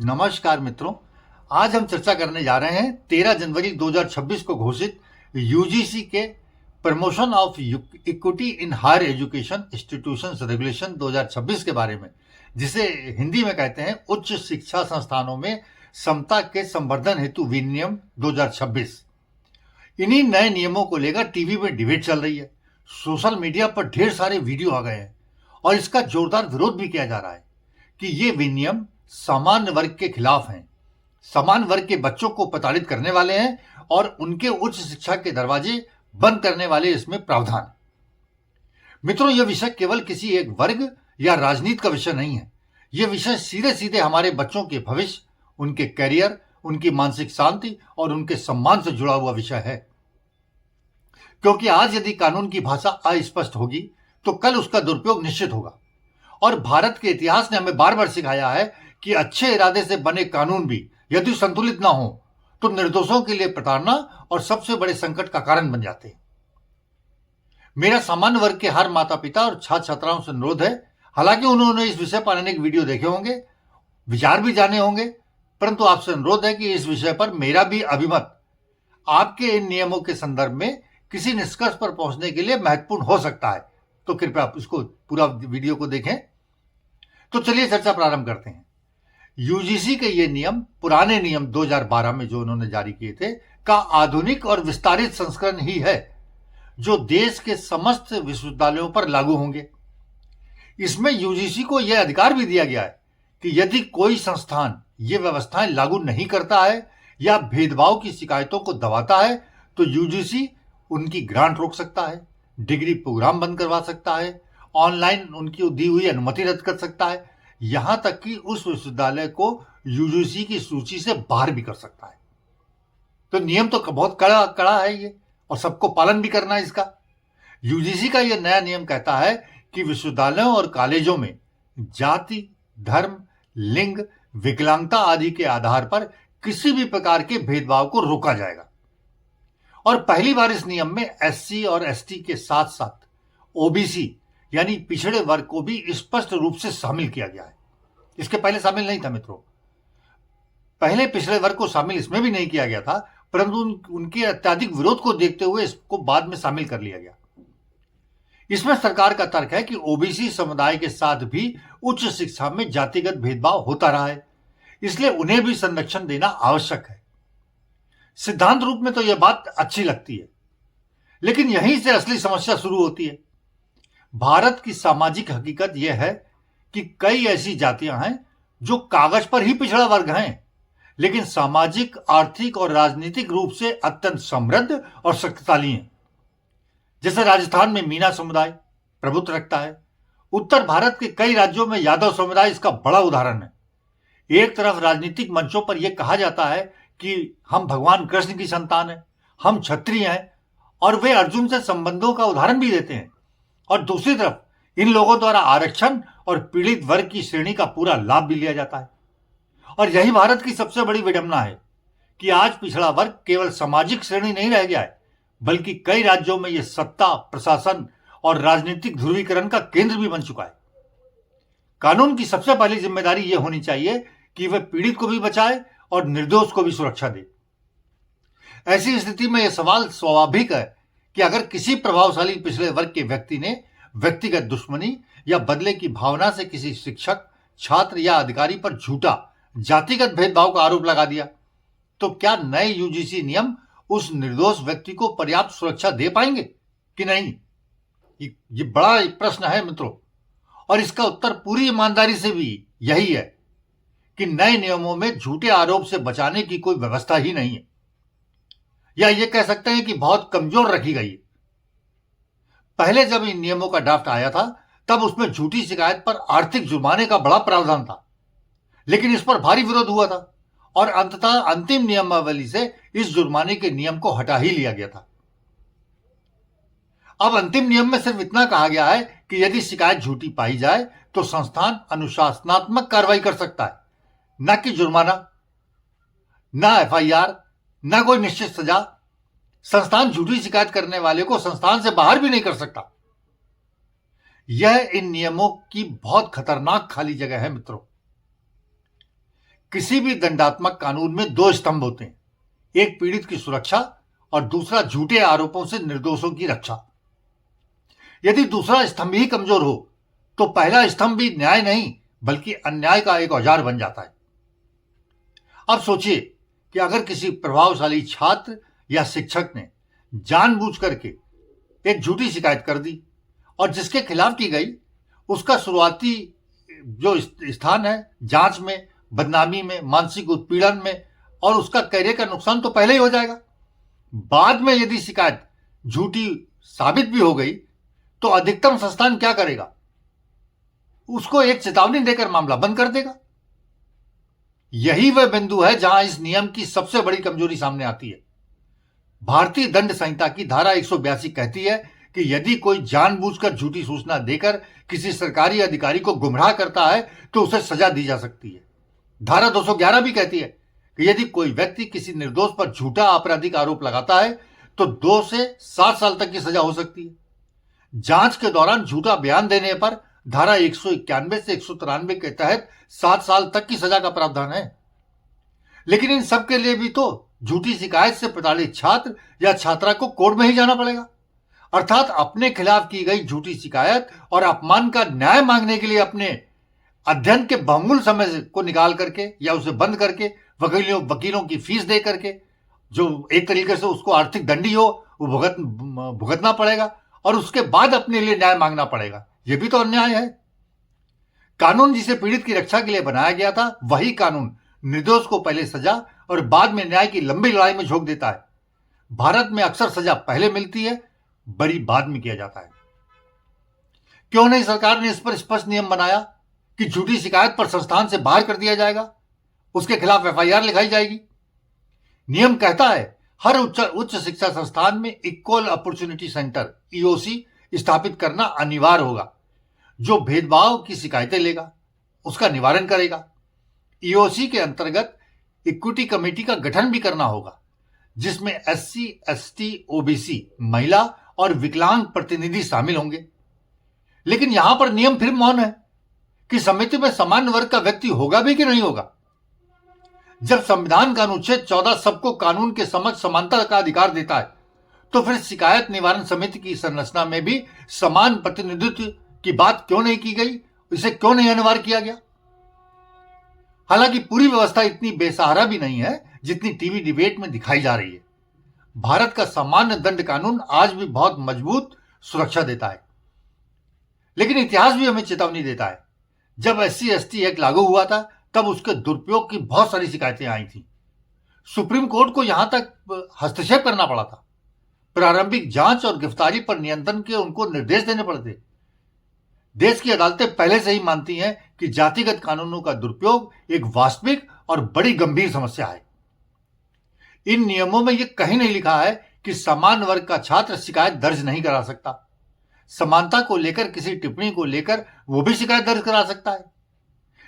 नमस्कार मित्रों। आज हम चर्चा करने जा रहे हैं 13 जनवरी 2026 को घोषित यूजीसी के promotion of equity in higher education institutions regulation 2026 के बारे में, जिसे हिंदी में कहते हैं उच्च शिक्षा संस्थानों में समता के संवर्धन हेतु विनियम 2026। इन्हीं नए नियमों को लेकर टीवी में डिबेट चल रही है। सोशल मीडिया पर ढेर सारे वीडियो आ गए हैं और इसका जोरदार विरोध भी किया जा रहा है कि ये विनियम सामान्य वर्ग के खिलाफ हैं, सामान्य वर्ग के बच्चों को प्रताड़ित करने वाले हैं और उनके उच्च शिक्षा के दरवाजे बंद करने वाले इसमें प्रावधान। मित्रों, यह विषय केवल किसी एक वर्ग या राजनीति का विषय नहीं है। यह विषय सीधे सीधे हमारे बच्चों के भविष्य, उनके करियर, उनकी मानसिक शांति और उनके सम्मान से जुड़ा हुआ विषय है। क्योंकि आज यदि कानून की भाषा अस्पष्ट होगी तो कल उसका दुरुपयोग निश्चित होगा। और भारत के इतिहास ने हमें बार बार सिखाया है कि अच्छे इरादे से बने कानून भी यदि संतुलित ना हो तो निर्दोषों के लिए प्रताड़ना और सबसे बड़े संकट का कारण बन जाते हैं। मेरा सामान्य वर्ग के हर माता पिता और छात्र छात्राओं से अनुरोध है, हालांकि उन्होंने इस विषय पर अनेक वीडियो देखे होंगे, विचार भी जाने होंगे, परंतु आपसे अनुरोध है कि इस विषय पर मेरा भी अभिमत आपके इन नियमों के संदर्भ में किसी निष्कर्ष पर पहुंचने के लिए महत्वपूर्ण हो सकता है। तो कृपया आप इसको पूरा वीडियो को देखें। तो चलिए चर्चा प्रारंभ करते हैं। यूजीसी के ये नियम पुराने नियम 2012 में जो उन्होंने जारी किए थे का आधुनिक और विस्तारित संस्करण ही है, जो देश के समस्त विश्वविद्यालयों पर लागू होंगे। इसमें यूजीसी को यह अधिकार भी दिया गया है कि यदि कोई संस्थान ये व्यवस्थाएं लागू नहीं करता है या भेदभाव की शिकायतों को दबाता है तो यूजीसी उनकी ग्रांट रोक सकता है, डिग्री प्रोग्राम बंद करवा सकता है, ऑनलाइन उनकी दी हुई अनुमति रद्द कर सकता है, यहां तक कि उस विश्वविद्यालय को यूजीसी की सूची से बाहर भी कर सकता है। तो नियम तो बहुत कड़ा है ये, और सबको पालन भी करना है इसका। यूजीसी का यह नया नियम कहता है कि विश्वविद्यालयों और कॉलेजों में जाति, धर्म, लिंग, विकलांगता आदि के आधार पर किसी भी प्रकार के भेदभाव को रोका जाएगा। और पहली बार इस नियम में एससी और एसटी के साथ साथ ओबीसी यानी पिछड़े वर्ग को भी स्पष्ट रूप से शामिल किया गया है। इसके पहले शामिल नहीं था मित्रों। पहले पिछड़े वर्ग को शामिल इसमें भी नहीं किया गया था, परंतु उनके अत्यधिक विरोध को देखते हुए इसको बाद में शामिल कर लिया गया। इसमें सरकार का तर्क है कि ओबीसी समुदाय के साथ भी उच्च शिक्षा में जातिगत भेदभाव होता रहा है, इसलिए उन्हें भी संरक्षण देना आवश्यक है। सिद्धांत रूप में तो यह बात अच्छी लगती है, लेकिन यहीं से असली समस्या शुरू होती है। भारत की सामाजिक हकीकत यह है कि कई ऐसी जातियां हैं जो कागज पर ही पिछड़ा वर्ग हैं, लेकिन सामाजिक, आर्थिक और राजनीतिक रूप से अत्यंत समृद्ध और शक्तिशाली हैं। जैसे राजस्थान में मीना समुदाय प्रभुत्व रखता है। उत्तर भारत के कई राज्यों में यादव समुदाय इसका बड़ा उदाहरण है। एक तरफ राजनीतिक मंचों पर यह कहा जाता है कि हम भगवान कृष्ण की संतान हैं, हम क्षत्रिय हैं, और वे अर्जुन से संबंधों का उदाहरण भी देते हैं, और दूसरी तरफ इन लोगों द्वारा आरक्षण और पीड़ित वर्ग की श्रेणी का पूरा लाभ भी लिया जाता है। और यही भारत की सबसे बड़ी विडंबना है कि आज पिछड़ा वर्ग केवल सामाजिक श्रेणी नहीं रह गया है, बल्कि कई राज्यों में यह सत्ता, प्रशासन और राजनीतिक ध्रुवीकरण का केंद्र भी बन चुका है। कानून की सबसे पहली जिम्मेदारी यह होनी चाहिए कि वह पीड़ित को भी बचाए और निर्दोष को भी सुरक्षा दे। ऐसी स्थिति में यह सवाल स्वाभाविक है कि अगर किसी प्रभावशाली पिछड़े वर्ग के व्यक्ति ने व्यक्तिगत दुश्मनी या बदले की भावना से किसी शिक्षक, छात्र या अधिकारी पर झूठा जातिगत भेदभाव का आरोप लगा दिया, तो क्या नए यूजीसी नियम उस निर्दोष व्यक्ति को पर्याप्त सुरक्षा दे पाएंगे कि नहीं? ये बड़ा एक प्रश्न है मित्रों, और इसका उत्तर पूरी ईमानदारी से भी यही है कि नए नियमों में झूठे आरोप से बचाने की कोई व्यवस्था ही नहीं है, या ये कह सकते हैं कि बहुत कमजोर रखी गई है। पहले जब इन नियमों का ड्राफ्ट आया था तब उसमें झूठी शिकायत पर आर्थिक जुर्माने का बड़ा प्रावधान था, लेकिन इस पर भारी विरोध हुआ था और अंततः अंतिम नियमावली से इस जुर्माने के नियम को हटा ही लिया गया था। अब अंतिम नियम में सिर्फ इतना कहा गया है कि यदि शिकायत झूठी पाई जाए तो संस्थान अनुशासनात्मक कार्रवाई कर सकता है, न कि जुर्माना, न एफआईआर, न कोई निश्चित सजा। संस्थान झूठी शिकायत करने वाले को संस्थान से बाहर भी नहीं कर सकता। यह इन नियमों की बहुत खतरनाक खाली जगह है मित्रों। किसी भी दंडात्मक कानून में दो स्तंभ होते हैं, एक पीड़ित की सुरक्षा और दूसरा झूठे आरोपों से निर्दोषों की रक्षा। यदि दूसरा स्तंभ ही कमजोर हो तो पहला स्तंभ भी न्याय नहीं बल्कि अन्याय का एक औजार बन जाता है। अब सोचिए कि अगर किसी प्रभावशाली छात्र या शिक्षक ने जानबूझ करके एक झूठी शिकायत कर दी और जिसके खिलाफ की गई उसका शुरुआती जो स्थान है जांच में, बदनामी में, मानसिक उत्पीड़न में और उसका कैरियर का नुकसान तो पहले ही हो जाएगा। बाद में यदि शिकायत झूठी साबित भी हो गई तो अधिकतम संस्थान क्या करेगा? उसको एक चेतावनी देकर मामला बंद कर देगा। यही वह बिंदु है जहां इस नियम की सबसे बड़ी कमजोरी सामने आती है। भारतीय दंड संहिता की धारा 182 कहती है कि यदि कोई जानबूझकर झूठी सूचना देकर किसी सरकारी अधिकारी को गुमराह करता है तो उसे सजा दी जा सकती है। धारा 211 भी कहती है कि यदि कोई व्यक्ति किसी निर्दोष पर झूठा आपराधिक आरोप लगाता है तो 2 से 7 साल तक की सजा हो सकती है। जांच के दौरान झूठा बयान देने पर धारा 191 से 193 के तहत 7 साल तक की सजा का प्रावधान है। लेकिन इन सब के लिए भी तो झूठी शिकायत से प्रताड़ित छात्र या छात्रा को कोर्ट में ही जाना पड़ेगा, अर्थात अपने खिलाफ की गई झूठी शिकायत और अपमान का न्याय मांगने के लिए अपने अध्ययन के बहुमूल्य समय को निकाल करके या उसे बंद करके वकीलों की फीस दे करके, जो एक तरीके से उसको आर्थिक दंडी हो, वो भुगतना पड़ेगा और उसके बाद अपने लिए न्याय मांगना पड़ेगा। यह भी तो अन्याय है। कानून जिसे पीड़ित की रक्षा के लिए बनाया गया था वही कानून निर्दोष को पहले सजा और बाद में न्याय की लंबी लड़ाई में झोंक देता है। भारत में अक्सर सजा पहले मिलती है, बरी बाद में किया जाता है। क्यों नहीं सरकार ने इस पर स्पष्ट नियम बनाया कि झूठी शिकायत पर संस्थान से बाहर कर दिया जाएगा, उसके खिलाफ एफआईआर लिखाई जाएगी। नियम कहता है हर उच्च शिक्षा संस्थान में इक्वल अपॉर्चुनिटी सेंटर ईओसी स्थापित करना अनिवार्य होगा, जो भेदभाव की शिकायतें लेगा, उसका निवारण करेगा। ईओसी के अंतर्गत इक्विटी कमेटी का गठन भी करना होगा, जिसमें एससी, एसटी, ओबीसी, महिला और विकलांग प्रतिनिधि शामिल होंगे। लेकिन यहां पर नियम फिर मौन है कि समिति में सामान्य वर्ग का व्यक्ति होगा भी कि नहीं होगा। जब संविधान का अनुच्छेद 14 सबको कानून के समक्ष समानता का अधिकार देता है तो फिर शिकायत निवारण समिति की संरचना में भी समान प्रतिनिधित्व की बात क्यों नहीं की गई? इसे क्यों नहीं अनिवार्य किया गया? हालांकि पूरी व्यवस्था इतनी बेसहारा भी नहीं है जितनी टीवी डिबेट में दिखाई जा रही है। भारत का सामान्य दंड कानून आज भी बहुत मजबूत सुरक्षा देता है, लेकिन इतिहास भी हमें चेतावनी देता है। जब एससी एसटी एक्ट लागू हुआ था तब उसके दुरुपयोग की बहुत सारी शिकायतें आई थी। सुप्रीम कोर्ट को यहां तक हस्तक्षेप करना पड़ा था। प्रारंभिक जांच और गिरफ्तारी पर नियंत्रण के उनको निर्देश देने पड़ते। देश की अदालतें पहले से ही मानती हैं कि जातिगत कानूनों का दुरुपयोग एक वास्तविक और बड़ी गंभीर समस्या है। इन नियमों में यह कहीं नहीं लिखा है कि समान वर्ग का छात्र शिकायत दर्ज नहीं करा सकता। समानता को लेकर किसी टिप्पणी को लेकर वो भी शिकायत दर्ज करा सकता है,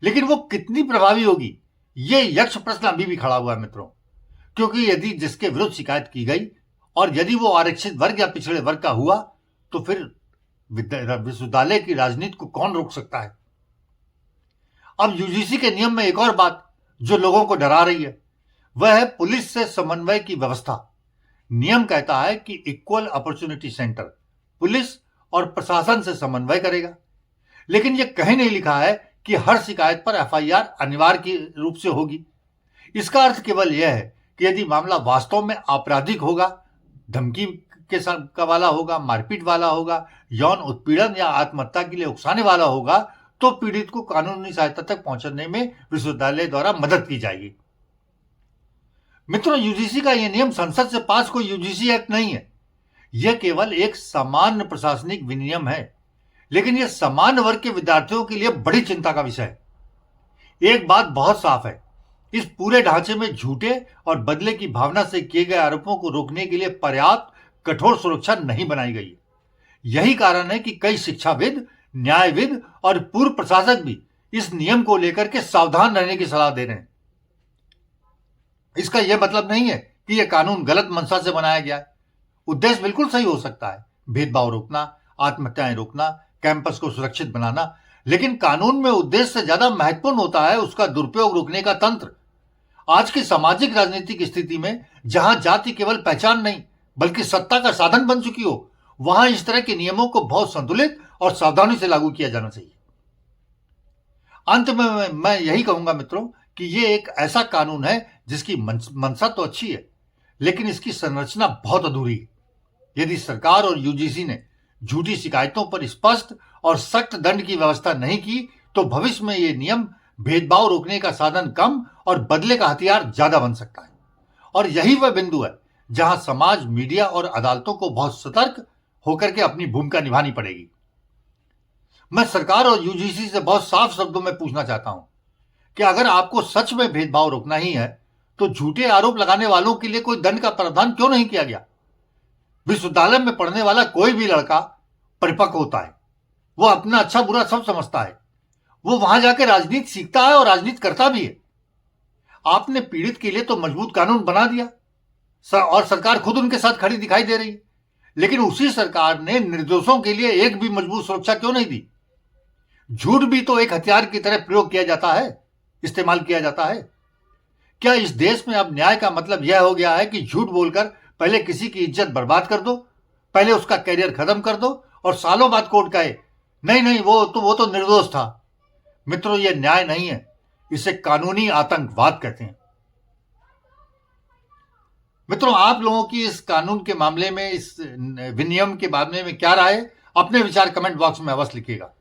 लेकिन वो कितनी प्रभावी होगी, ये यक्ष प्रश्न अभी भी खड़ा हुआ है मित्रों। क्योंकि यदि जिसके विरुद्ध शिकायत की गई और यदि वो आरक्षित वर्ग या पिछड़े वर्ग का हुआ तो फिर विश्वविद्यालय की राजनीति को कौन रोक सकता है? अब यूजीसी के नियम में एक और बात जो लोगों को डरा रही है वह है पुलिस से समन्वय की व्यवस्था। नियम कहता है कि इक्वल अपॉर्चुनिटी सेंटर पुलिस और प्रशासन से समन्वय करेगा, लेकिन यह कहीं नहीं लिखा है कि हर शिकायत पर एफआईआर अनिवार्य रूप से होगी। इसका अर्थ केवल यह है कि यदि मामला वास्तव में आपराधिक होगा, धमकी का वाला होगा, मारपीट वाला होगा, यौन उत्पीड़न या आत्महत्या के लिए उकसाने वाला होगा, तो पीड़ित को कानूनी सहायता तक पहुंचने में विश्वविद्यालय द्वारा मदद की जाएगी। मित्रों, यूजीसी का यह नियम संसद से पास कोई यूजीसी एक्ट नहीं है। यह केवल एक सामान्य प्रशासनिक विनियम है, लेकिन यह सामान्य वर्ग के विद्यार्थियों के लिए बड़ी चिंता का विषय है। एक बात बहुत साफ है, इस पूरे ढांचे में झूठे और बदले की भावना से किए गए आरोपों को रोकने के लिए पर्याप्त कठोर सुरक्षा नहीं बनाई गई है। यही कारण है कि कई शिक्षाविद, न्यायविद और पूर्व प्रशासक भी इस नियम को लेकर के सावधान रहने की सलाह दे रहे हैं। इसका यह मतलब नहीं है कि यह कानून गलत मंशा से बनाया गया है। उद्देश्य बिल्कुल सही हो सकता है, भेदभाव रोकना, आत्महत्याएं रोकना, कैंपस को सुरक्षित बनाना, लेकिन कानून में उद्देश्य से ज्यादा महत्वपूर्ण होता है उसका दुरुपयोग रोकने का तंत्र। आज की सामाजिक राजनीतिक स्थिति में जहां जाति केवल पहचान नहीं बल्कि सत्ता का साधन बन चुकी हो, वहां इस तरह के नियमों को बहुत संतुलित और सावधानी से लागू किया जाना चाहिए। अंत में मैं यही कहूंगा मित्रों कि ये एक ऐसा कानून है जिसकी मंशा तो अच्छी है, लेकिन इसकी संरचना बहुत अधूरी है। यदि सरकार और यूजीसी ने झूठी शिकायतों पर स्पष्ट और सख्त दंड की व्यवस्था नहीं की तो भविष्य में ये नियम भेदभाव रोकने का साधन कम और बदले का हथियार ज्यादा बन सकता है। और यही वह बिंदु है जहां समाज, मीडिया और अदालतों को बहुत सतर्क होकर के अपनी भूमिका निभानी पड़ेगी। मैं सरकार और यूजीसी से बहुत साफ शब्दों में पूछना चाहता हूं कि अगर आपको सच में भेदभाव रोकना ही है तो झूठे आरोप लगाने वालों के लिए कोई दंड का प्रावधान क्यों नहीं किया गया? विश्वविद्यालय में पढ़ने वाला कोई भी लड़का परिपक्व होता है, वो अपना अच्छा बुरा सब समझता है, वो वहां जाकर राजनीति सीखता है और राजनीति करता भी है। आपने पीड़ित के लिए तो मजबूत कानून बना दिया और सरकार खुद उनके साथ खड़ी दिखाई दे रही है, लेकिन उसी सरकार ने निर्दोषों के लिए एक भी मजबूत सुरक्षा क्यों नहीं दी? झूठ भी तो एक हथियार की तरह प्रयोग किया जाता है, इस्तेमाल किया जाता है। क्या इस देश में अब न्याय का मतलब यह हो गया है कि झूठ बोलकर पहले किसी की इज्जत बर्बाद कर दो, पहले उसका कैरियर खत्म कर दो और सालों बाद कोर्ट कहे नहीं नहीं वो तो निर्दोष था? मित्रों, यह न्याय नहीं है, इसे कानूनी आतंकवाद कहते हैं। मित्रों, आप लोगों की इस कानून के मामले में, इस विनियम के मामले में क्या राय है? अपने विचार कमेंट बॉक्स में अवश्य लिखिएगा।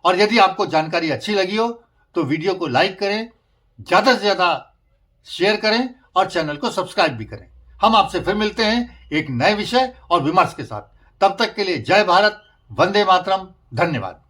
और यदि आपको जानकारी अच्छी लगी हो तो वीडियो को लाइक करें, ज्यादा से ज्यादा शेयर करें और चैनल को सब्सक्राइब भी करें। हम आपसे फिर मिलते हैं एक नए विषय और विमर्श के साथ। तब तक के लिए जय भारत, वंदे मातरम, धन्यवाद।